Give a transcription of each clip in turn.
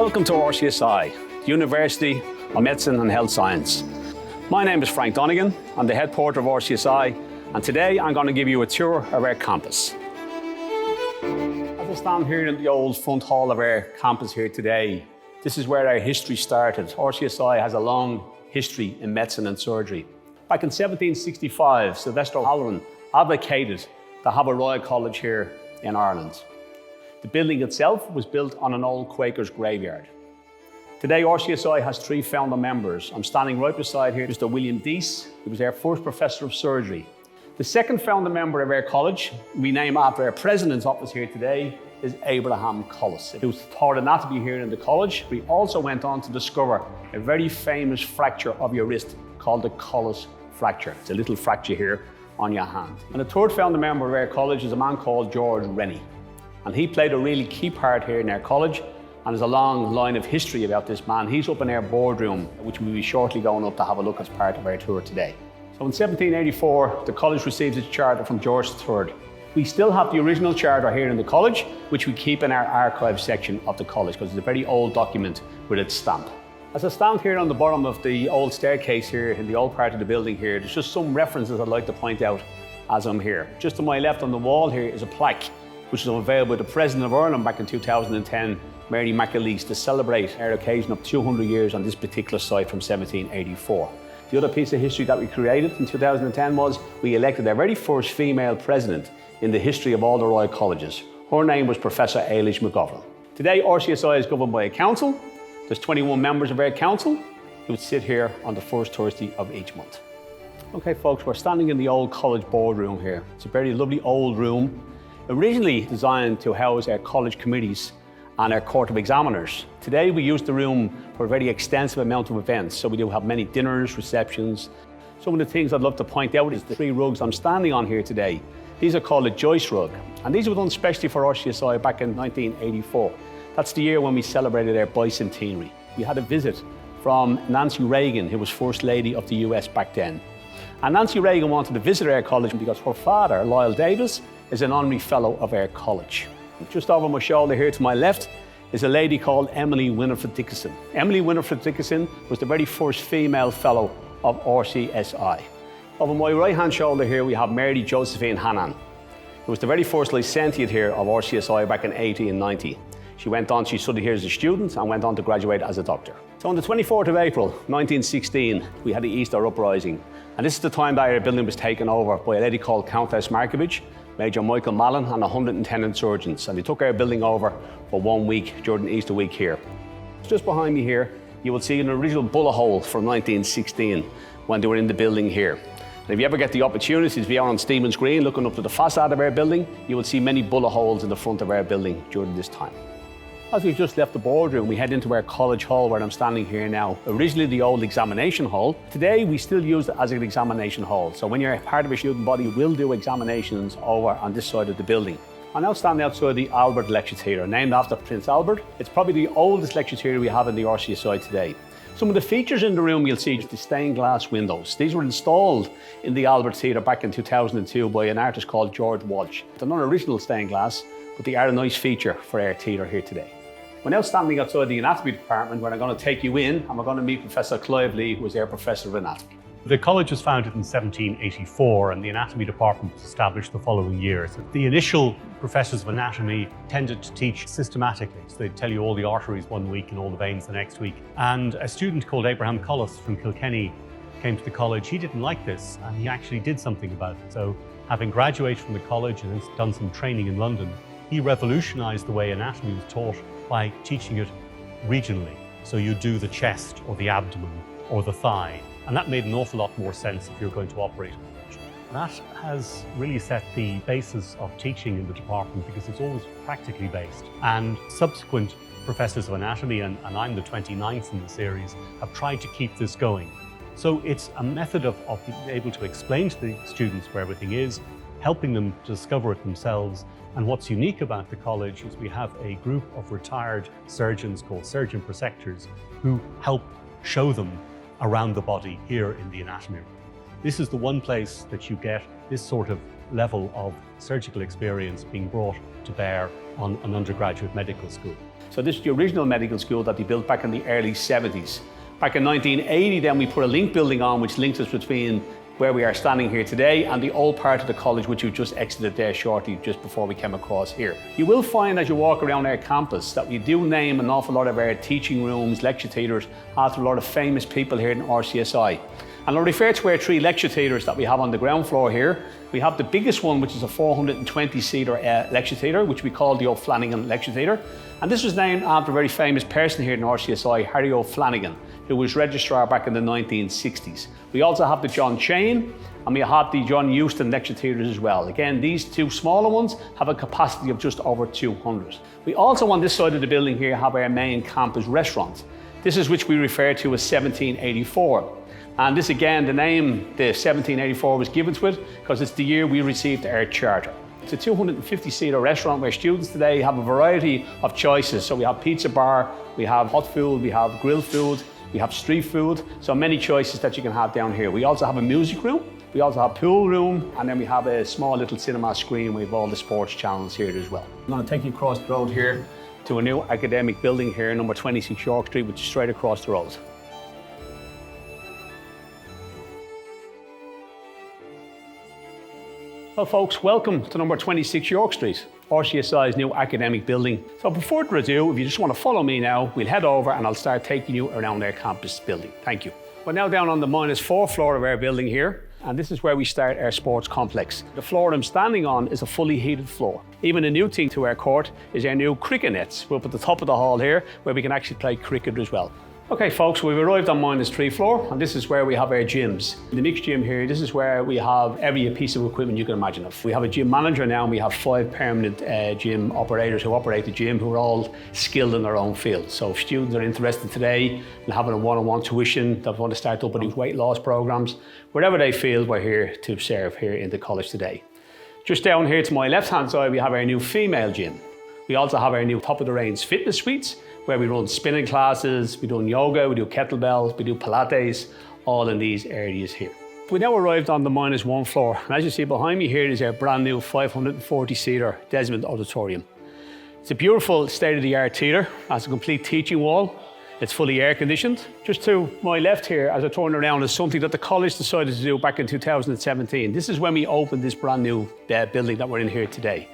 Welcome to RCSI, the University of Medicine and Health Science. My name is Frank Donegan. I'm the Head Porter of RCSI, and today I'm going to give you a tour of our campus. As I stand here in the old front hall of our campus here today, this is where our history started. RCSI has a long history in medicine and surgery. Back in 1765, Sylvester O'Halloran advocated to have a Royal College here in Ireland. The building itself was built on an old Quaker's graveyard. Today, RCSI has 3 founder members. I'm standing right beside here Mr. William Dease, who was our first professor of surgery. The second founder member of our college, we name after our president's office here today, is Abraham Collis, who taught anatomy here in the college. We also went on to discover a very famous fracture of your wrist called the Collis fracture. It's a little fracture here on your hand. And the third founder member of our college is a man called George Rennie. And he played a really key part here in our college, and there's a long line of history about this man. He's up in our boardroom, which we'll be shortly going up to have a look as part of our tour today. So in 1784, the college receives its charter from George III. We still have the original charter here in the college, which we keep in our archive section of the college, because it's a very old document with its stamp. As I stand here on the bottom of the old staircase here in the old part of the building here, there's just some references I'd like to point out as I'm here. Just to my left on the wall here is a plaque, which was unveiled by the President of Ireland back in 2010, Mary McAleese, to celebrate our occasion of 200 years on this particular site from 1784. The other piece of history that we created in 2010 was we elected our very first female president in the history of all the Royal Colleges. Her name was Professor Ailish McGovern. Today, RCSI is governed by a council. There's 21 members of our council who would sit here on the first Thursday of each month. Okay, folks, we're standing in the old college boardroom here. It's a very lovely old room, originally designed to house our college committees and our court of examiners. Today we use the room for a very extensive amount of events, so we do have many dinners, receptions. Some of the things I'd love to point out is the 3 rugs I'm standing on here today. These are called a Joyce rug, and these were done specially for RCSI back in 1984. That's the year when we celebrated our bicentenary. We had a visit from Nancy Reagan, who was First Lady of the US back then. And Nancy Reagan wanted to visit our college because her father, Lyle Davis, is an honorary fellow of our college. Just over my shoulder here to my left is a lady called Emily Winifred Dickinson. Emily Winifred Dickinson was the very first female fellow of RCSI. Over my right-hand shoulder here we have Mary Josephine Hannan, who was the very first licentiate here of RCSI back in 1890. She went on, she studied here as a student and went on to graduate as a doctor. So on the 24th of April, 1916, we had the Easter Uprising. And this is the time that our building was taken over by a lady called Countess Markovich, Major Michael Mallon, and 110 insurgents. And they took our building over for 1 week during Easter week here. Just behind me here, you will see an original bullet hole from 1916 when they were in the building here. And if you ever get the opportunity to be out on Stephen's Green looking up to the facade of our building, you will see many bullet holes in the front of our building during this time. As we've just left the boardroom, we head into our college hall where I'm standing here now. Originally the old examination hall. Today we still use it as an examination hall. So when you're part of a student body, we'll do examinations over on this side of the building. I'm now standing outside the Albert Lecture Theatre, named after Prince Albert. It's probably the oldest lecture theatre we have in the RCSI today. Some of the features in the room you'll see is the stained glass windows. These were installed in the Albert Theatre back in 2002 by an artist called George Walsh. They're not original stained glass, but they are a nice feature for our theatre here today. We're now standing outside the anatomy department where I'm going to take you in and we're going to meet Professor Clive Lee, who is our professor of anatomy. The college was founded in 1784 and the anatomy department was established the following year. So the initial professors of anatomy tended to teach systematically. So they'd tell you all the arteries 1 week and all the veins the next week. And a student called Abraham Collis from Kilkenny came to the college. He didn't like this and he actually did something about it. So having graduated from the college and done some training in London, he revolutionized the way anatomy was taught by teaching it regionally. So you do the chest or the abdomen or the thigh. And that made an awful lot more sense if you're going to operate on the patient. That has really set the basis of teaching in the department because it's always practically based. And subsequent professors of anatomy, and I'm the 29th in the series, have tried to keep this going. So it's a method of being able to explain to the students where everything is, helping them to discover it themselves. And what's unique about the college is we have a group of retired surgeons called surgeon preceptors who help show them around the body here in the anatomy room. This is the one place that you get this sort of level of surgical experience being brought to bear on an undergraduate medical school. So this is the original medical school that they built back in the early 70s. Back in 1980, then we put a link building on which linked us between where we are standing here today and the old part of the college which we just exited there shortly just before we came across here. You will find as you walk around our campus that we do name an awful lot of our teaching rooms, lecture theatres after a lot of famous people here in RCSI. And I'll refer to our 3 lecture theatres that we have on the ground floor here. We have the biggest one, which is a 420-seater lecture theatre, which we call the O'Flanagan Lecture Theatre. And this was named after a very famous person here in RCSI, Harry O'Flanagan, who was registrar back in the 1960s. We also have the John Chain, and we have the John Euston Lecture Theatres as well. Again, these 2 smaller ones have a capacity of just over 200. We also on this side of the building here have our main campus restaurant. This is which we refer to as 1784. And this again, the name, the 1784 was given to it because it's the year we received our charter. It's a 250-seater restaurant where students today have a variety of choices. So we have pizza bar, we have hot food, we have grilled food, we have street food. So many choices that you can have down here. We also have a music room, we also have a pool room, and then we have a small little cinema screen with all the sports channels here as well. I'm going to take you across the road here to a new academic building here, number 26 York Street, which is straight across the road. Well folks, welcome to number 26 York Street, RCSI's new academic building. So before further ado, if you just want to follow me now, we'll head over and I'll start taking you around our campus building. Thank you. We're now down on the -4th floor of our building here, and this is where we start our sports complex. The floor I'm standing on is a fully heated floor. Even a new thing to our court is our new cricket nets. We're up at the top of the hall here, where we can actually play cricket as well. Okay folks, we've arrived on -3 floor, and this is where we have our gyms. The mixed gym here, this is where we have every piece of equipment you can imagine of. We have a gym manager now, and we have 5 permanent gym operators who operate the gym, who are all skilled in their own field. So if students are interested today in having a one-on-one tuition, they want to start up with these weight loss programs, wherever they feel, we're here to serve here in the college today. Just down here to my left-hand side, we have our new female gym. We also have our new top-of-the-range fitness suites, where we run spinning classes, we do yoga, we do kettlebells, we do Pilates, all in these areas here. We now arrived on the -1 floor, and as you see behind me here is our brand new 540-seater Desmond Auditorium. It's a beautiful state-of-the-art theatre. It has a complete teaching wall. It's fully air conditioned. Just to my left here, as I turn around, is something that the college decided to do back in 2017. This is when we opened this brand new building that we're in here today.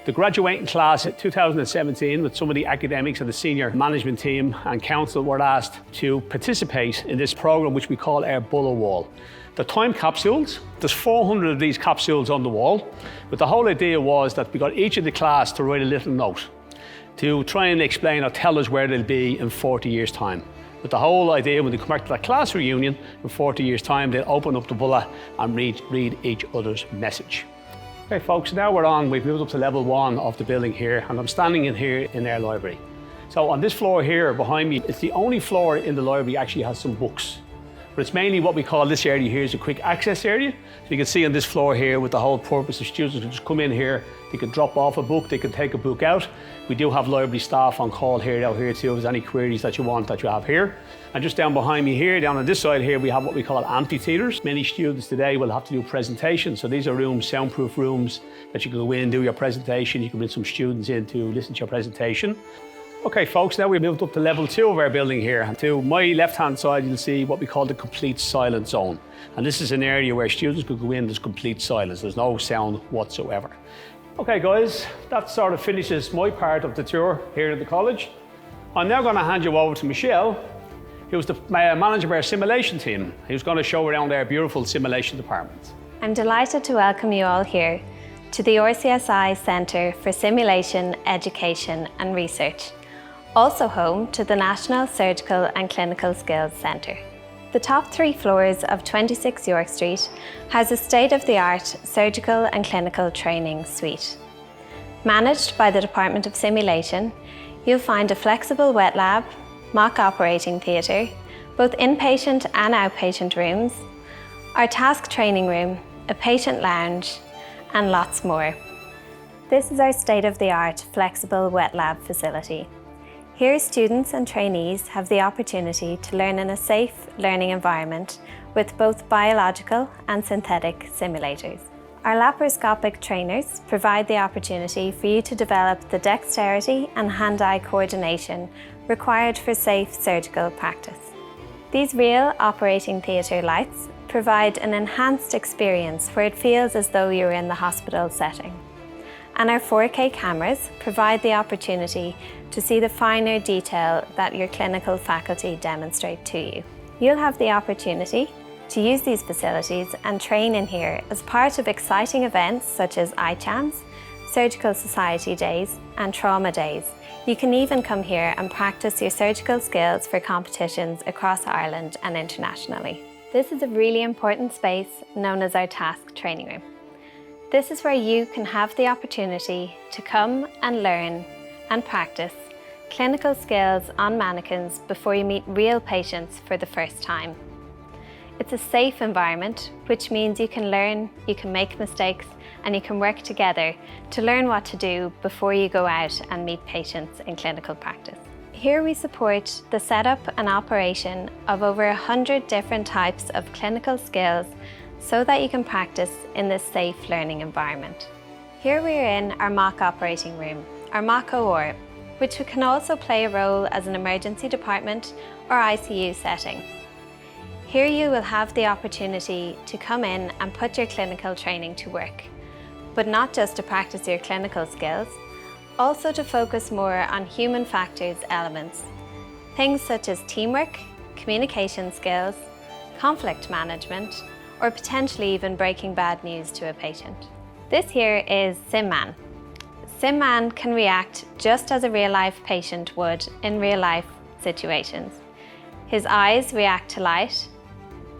The graduating class of 2017, with some of the academics and the senior management team and council, were asked to participate in this program which we call our Bullet Wall. The time capsules, there's 400 of these capsules on the wall, but the whole idea was that we got each of the class to write a little note to try and explain or tell us where they'll be in 40 years' time. But the whole idea, when they come back to that class reunion in 40 years' time, they'll open up the bullet and read each other's message. Okay folks, now we've moved up to level 1 of the building here, and I'm standing in here in our library. So on this floor here behind me, it's the only floor in the library actually has some books. But it's mainly what we call this area here is a quick access area. So you can see on this floor here with the whole purpose of students to just come in here, they could drop off a book, they could take a book out. We do have library staff on call here out here too, if there's any queries that you want that you have here. And just down behind me here, down on this side here, we have what we call amphitheatres. Many students today will have to do presentations. So these are rooms, soundproof rooms that you can go in, do your presentation. You can bring some students in to listen to your presentation. Okay folks, now we've moved up to level 2 of our building here. And to my left-hand side, you'll see what we call the complete silence zone. And this is an area where students could go in, there's complete silence. There's no sound whatsoever. Okay guys, that sort of finishes my part of the tour here at the college. I'm now going to hand you over to Michelle, who's the manager of our simulation team, who's going to show around our beautiful simulation department. I'm delighted to welcome you all here to the RCSI Centre for Simulation, Education and Research, also home to the National Surgical and Clinical Skills Centre. The top 3 floors of 26 York Street has a state-of-the-art surgical and clinical training suite. Managed by the Department of Simulation, you'll find a flexible wet lab, mock operating theatre, both inpatient and outpatient rooms, our task training room, a patient lounge, and lots more. This is our state-of-the-art flexible wet lab facility. Here, students and trainees have the opportunity to learn in a safe learning environment with both biological and synthetic simulators. Our laparoscopic trainers provide the opportunity for you to develop the dexterity and hand-eye coordination required for safe surgical practice. These real operating theatre lights provide an enhanced experience where it feels as though you're in the hospital setting. And our 4K cameras provide the opportunity to see the finer detail that your clinical faculty demonstrate to you. You'll have the opportunity to use these facilities and train in here as part of exciting events such as iChams, Surgical Society Days and Trauma Days. You can even come here and practice your surgical skills for competitions across Ireland and internationally. This is a really important space known as our task training room. This is where you can have the opportunity to come and learn and practice clinical skills on mannequins before you meet real patients for the first time. It's a safe environment, which means you can learn, you can make mistakes, and you can work together to learn what to do before you go out and meet patients in clinical practice. Here we support the setup and operation of over 100 different types of clinical skills so that you can practice in this safe learning environment. Here we are in our mock operating room, our mock OR, which can also play a role as an emergency department or ICU setting. Here you will have the opportunity to come in and put your clinical training to work, but not just to practice your clinical skills, also to focus more on human factors elements, things such as teamwork, communication skills, conflict management, or potentially even breaking bad news to a patient. This here is SimMan. SimMan can react just as a real-life patient would in real-life situations. His eyes react to light,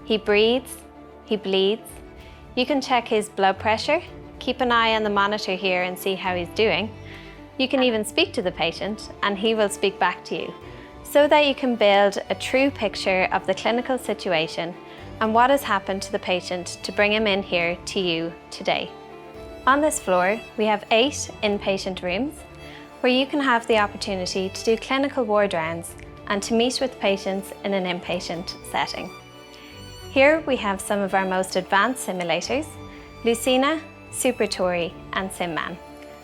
he breathes, he bleeds. You can check his blood pressure, keep an eye on the monitor here and see how he's doing. You can even speak to the patient and he will speak back to you, so that you can build a true picture of the clinical situation and what has happened to the patient to bring him in here to you today. On this floor, we have 8 inpatient rooms where you can have the opportunity to do clinical ward rounds and to meet with patients in an inpatient setting. Here we have some of our most advanced simulators, Lucina, SuperTori and SimMan.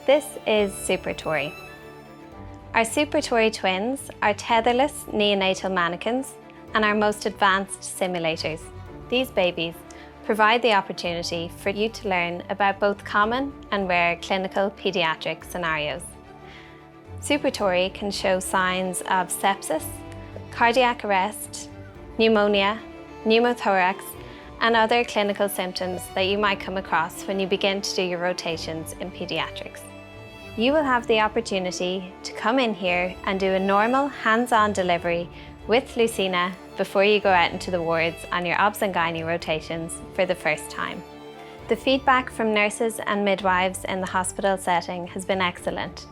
This is SuperTori. Our SuperTori twins are tetherless neonatal mannequins and our most advanced simulators. These babies provide the opportunity for you to learn about both common and rare clinical pediatric scenarios. SuperTori can show signs of sepsis, cardiac arrest, pneumonia, pneumothorax, and other clinical symptoms that you might come across when you begin to do your rotations in pediatrics. You will have the opportunity to come in here and do a normal hands-on delivery with Lucina before you go out into the wards on your obs and gynae rotations for the first time. The feedback from nurses and midwives in the hospital setting has been excellent.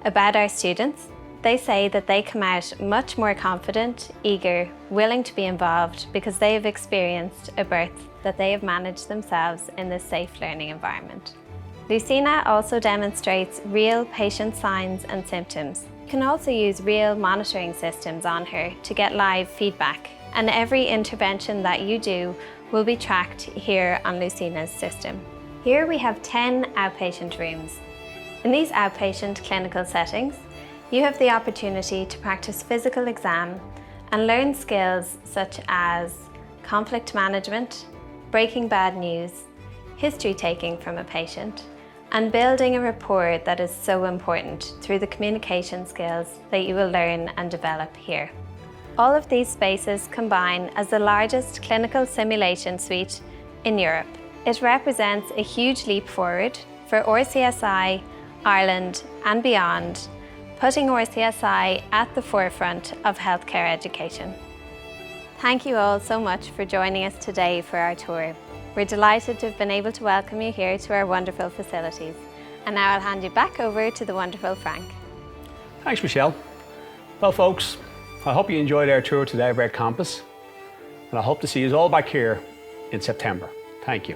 About our students, they say that they come out much more confident, eager, willing to be involved because they have experienced a birth that they have managed themselves in this safe learning environment. Lucina also demonstrates real patient signs and symptoms. You can also use real monitoring systems on her to get live feedback, and every intervention that you do will be tracked here on Lucina's system. Here we have 10 outpatient rooms. In these outpatient clinical settings, you have the opportunity to practice physical exam and learn skills such as conflict management, breaking bad news, history taking from a patient, and building a rapport that is so important through the communication skills that you will learn and develop here. All of these spaces combine as the largest clinical simulation suite in Europe. It represents a huge leap forward for RCSI, Ireland and beyond, putting RCSI at the forefront of healthcare education. Thank you all so much for joining us today for our tour. We're delighted to have been able to welcome you here to our wonderful facilities. And now I'll hand you back over to the wonderful Frank. Thanks, Michelle. Well, folks, I hope you enjoyed our tour today of our campus, and I hope to see you all back here in September. Thank you.